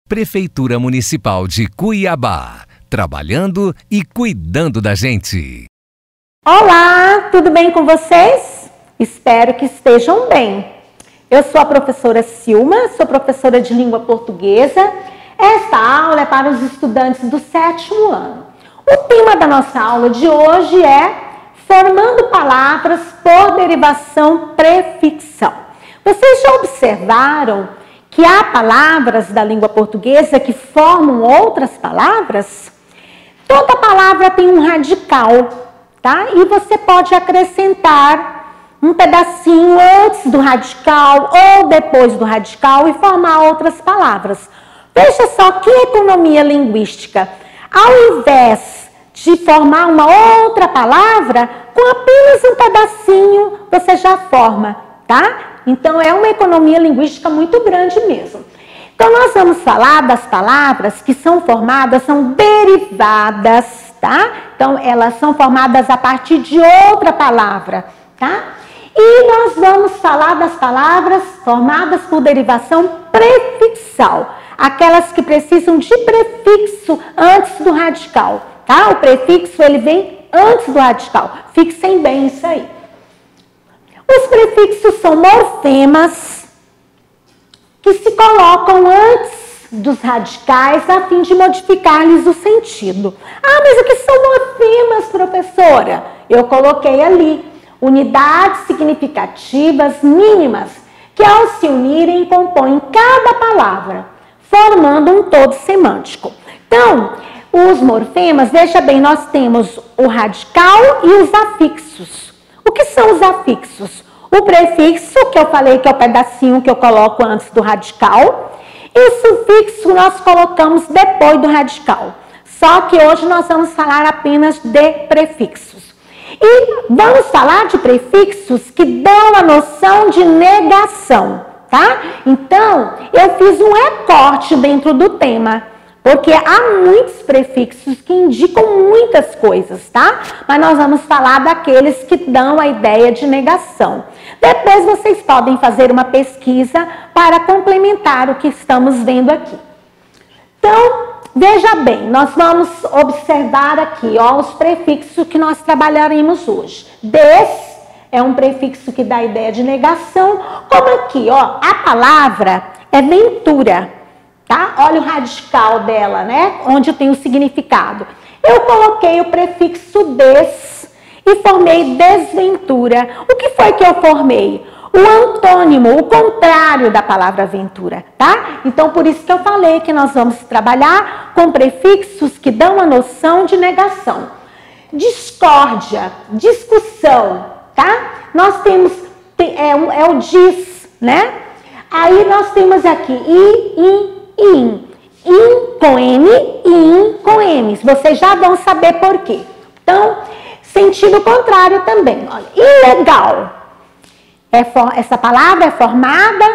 Prefeitura Municipal de Cuiabá, trabalhando e cuidando da gente. Olá, tudo bem com vocês? Espero que estejam bem. Eu sou a professora Silma, sou professora de língua portuguesa. Esta aula é para os estudantes do 7º ano. O tema da nossa aula de hoje é formando palavras por derivação prefixal. Vocês já observaram que há palavras da língua portuguesa que formam outras palavras? Toda palavra tem um radical, tá? E você pode acrescentar um pedacinho antes do radical ou depois do radical e formar outras palavras. Veja só que economia linguística. Ao invés de formar uma outra palavra, com apenas um pedacinho você já forma, tá? Então, é uma economia linguística muito grande mesmo. Então, nós vamos falar das palavras que são formadas, são derivadas, tá? Então, elas são formadas a partir de outra palavra, tá? E nós vamos falar das palavras formadas por derivação prefixal, aquelas que precisam de prefixo antes do radical, tá? O prefixo, ele vem antes do radical. Fixem bem isso aí. Os prefixos são morfemas que se colocam antes dos radicais a fim de modificar-lhes o sentido. Ah, mas o que são morfemas, professora? Eu coloquei ali unidades significativas mínimas que ao se unirem compõem cada palavra, formando um todo semântico. Então, os morfemas, veja bem, nós temos o radical e os afixos. O que são os afixos? O prefixo, que eu falei que é o pedacinho que eu coloco antes do radical, e o sufixo nós colocamos depois do radical. Só que hoje nós vamos falar apenas de prefixos. E vamos falar de prefixos que dão a noção de negação, tá? Então, eu fiz um recorte dentro do tema, porque há muitos prefixos que indicam muitas coisas, tá? Mas nós vamos falar daqueles que dão a ideia de negação. Depois vocês podem fazer uma pesquisa para complementar o que estamos vendo aqui. Então, veja bem, nós vamos observar aqui, ó, os prefixos que nós trabalharemos hoje. Des é um prefixo que dá a ideia de negação, como aqui, ó, a palavra é ventura. Tá? Olha o radical dela, né? Onde tem o significado. Eu coloquei o prefixo des e formei desventura. O que foi que eu formei? O antônimo, o contrário da palavra ventura, tá? Então, por isso que eu falei que nós vamos trabalhar com prefixos que dão a noção de negação. Discórdia, discussão, tá? Nós temos, é o dis, né? Aí nós temos aqui in com N e in com M. Vocês já vão saber por quê. Então, sentido contrário também. Olha, ilegal. Essa palavra é formada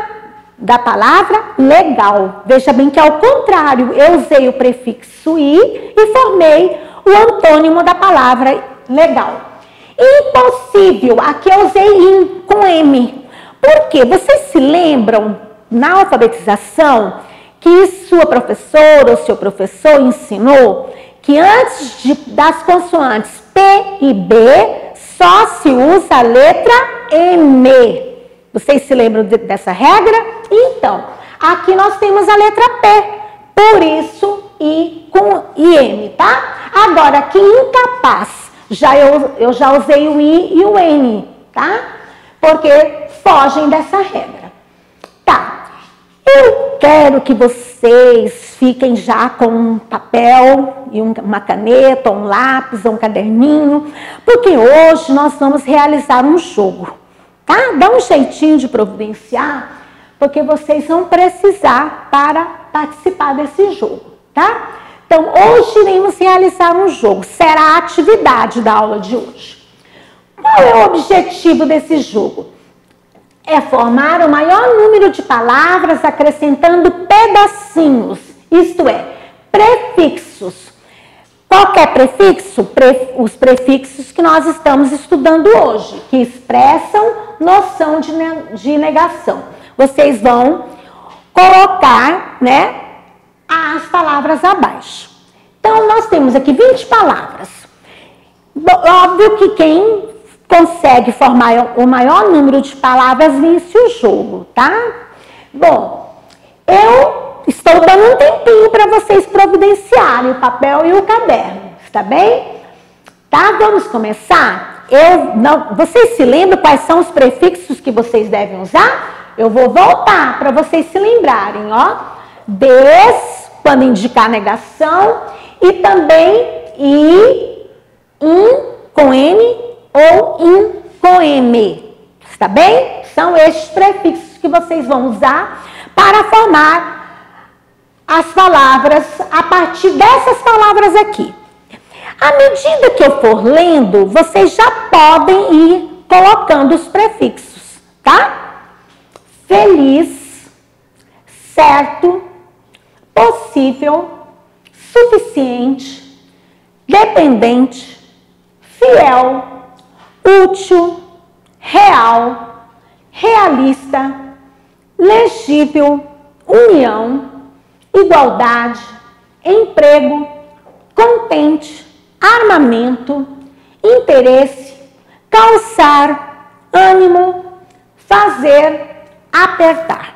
da palavra legal. Veja bem que ao contrário, eu usei o prefixo i e formei o antônimo da palavra legal. Impossível. Aqui eu usei in com M. Por quê? Vocês se lembram, na alfabetização, que sua professora ou seu professor ensinou que antes das consoantes P e B, só se usa a letra M. Vocês se lembram dessa regra? Então, aqui nós temos a letra P, por isso I com IM, tá? Agora, aqui incapaz, eu já usei o I e o N, tá? Porque fogem dessa regra. Tá. Eu quero que vocês fiquem já com um papel e uma caneta, um lápis, um caderninho, porque hoje nós vamos realizar um jogo, tá? Dá um jeitinho de providenciar, porque vocês vão precisar para participar desse jogo, tá? Então, hoje iremos realizar um jogo, será a atividade da aula de hoje. Qual é o objetivo desse jogo? É formar o maior número de palavras acrescentando pedacinhos, isto é, prefixos. Qualquer prefixo? Os prefixos que nós estamos estudando hoje, que expressam noção de negação. Vocês vão colocar, né, as palavras abaixo. Então, nós temos aqui 20 palavras. Óbvio que quem consegue formar o maior número de palavras vence o jogo, tá? Bom, eu estou dando um tempinho para vocês providenciarem o papel e o caderno, está bem? Tá? Vamos começar? Vocês se lembram quais são os prefixos que vocês devem usar? Eu vou voltar para vocês se lembrarem, ó. Des, quando indicar negação, e também i, in com N ou in com M, está bem? São estes prefixos que vocês vão usar para formar as palavras a partir dessas palavras aqui. À medida que eu for lendo, vocês já podem ir colocando os prefixos, tá? Feliz, certo, possível, suficiente, dependente, fiel, útil, real, realista, legível, união, igualdade, emprego, contente, armamento, interesse, calçar, ânimo, fazer, apertar.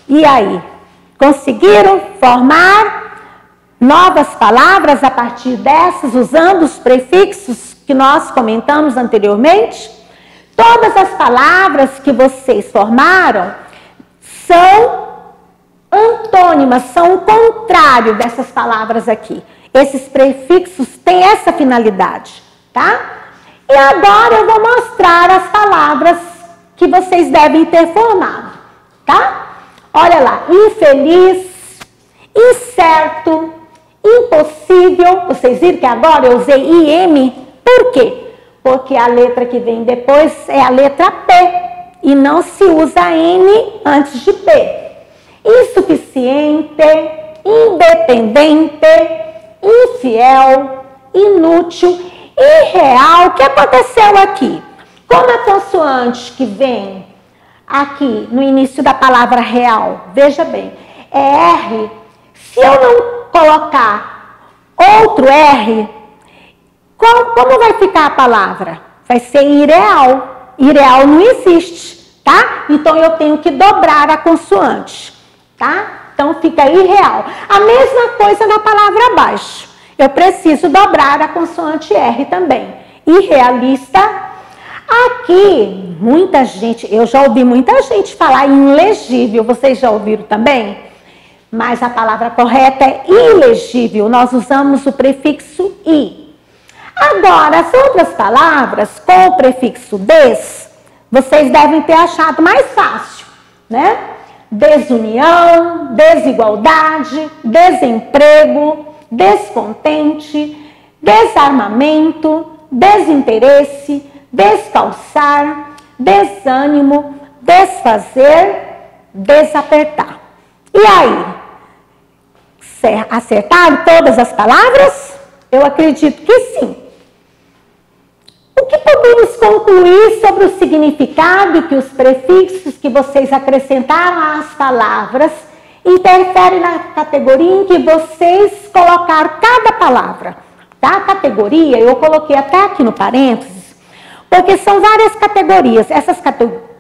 E aí, conseguiram formar novas palavras a partir dessas, usando os prefixos que nós comentamos anteriormente? Todas as palavras que vocês formaram são antônimas, são o contrário dessas palavras aqui. Esses prefixos têm essa finalidade, tá? E agora eu vou mostrar as palavras que vocês devem ter formado, tá? Olha lá, infeliz, incerto, impossível. Vocês viram que agora eu usei IM, por quê? Porque a letra que vem depois é a letra P e não se usa N antes de P. Insuficiente, independente, infiel, inútil, irreal. O que aconteceu aqui? Como a consoante que vem aqui no início da palavra real, veja bem, é R. Se eu não colocar outro R, como vai ficar a palavra? Vai ser irreal. Irreal não existe, tá? Então eu tenho que dobrar a consoante, tá? Então fica irreal. A mesma coisa na palavra abaixo. Eu preciso dobrar a consoante R também. Irrealista. Aqui, muita gente, eu já ouvi muita gente falar em ilegível. Vocês já ouviram também? Mas a palavra correta é ilegível. Nós usamos o prefixo i. Agora, as outras palavras com o prefixo des, vocês devem ter achado mais fácil, né? Desunião, desigualdade, desemprego, descontente, desarmamento, desinteresse, descalçar, desânimo, desfazer, desapertar. E aí? Acertaram todas as palavras? Eu acredito que sim. O que podemos concluir sobre o significado que os prefixos que vocês acrescentaram às palavras interferem na categoria em que vocês colocaram cada palavra? Tá? A categoria, eu coloquei até aqui no parênteses, porque são várias categorias. Essas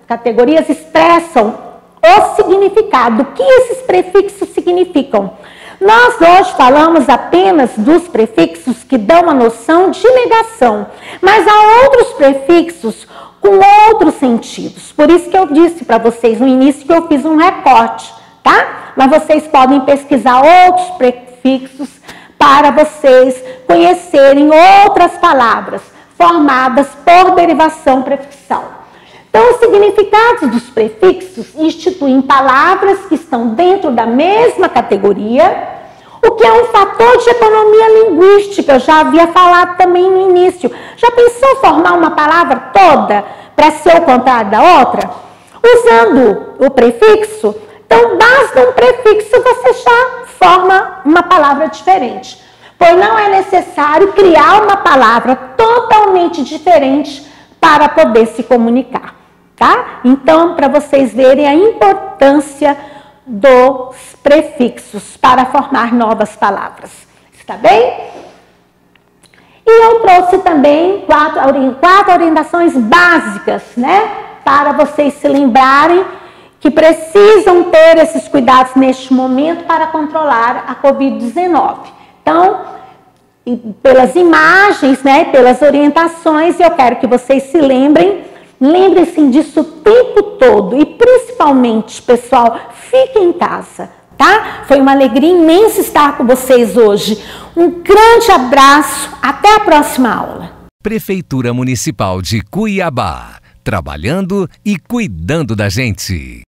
categorias expressam o significado, o que esses prefixos significam. Nós hoje falamos apenas dos prefixos que dão a noção de negação, mas há outros prefixos com outros sentidos. Por isso que eu disse para vocês no início que eu fiz um recorte, tá? Mas vocês podem pesquisar outros prefixos para vocês conhecerem outras palavras formadas por derivação prefixal. Então, os significados dos prefixos instituem palavras que estão dentro da mesma categoria, o que é um fator de economia linguística. Eu já havia falado também no início. Já pensou formar uma palavra toda para ser o contrário da outra? Usando o prefixo, então basta um prefixo você já forma uma palavra diferente. Pois não é necessário criar uma palavra totalmente diferente para poder se comunicar. Tá? Então, para vocês verem a importância dos prefixos para formar novas palavras. Está bem? E eu trouxe também quatro orientações básicas, né? Para vocês se lembrarem que precisam ter esses cuidados neste momento para controlar a Covid-19. Então, pelas imagens, né, pelas orientações, eu quero que vocês se lembrem-se disso o tempo todo e principalmente, pessoal, fiquem em casa, tá? Foi uma alegria imensa estar com vocês hoje. Um grande abraço, até a próxima aula. Prefeitura Municipal de Cuiabá, trabalhando e cuidando da gente.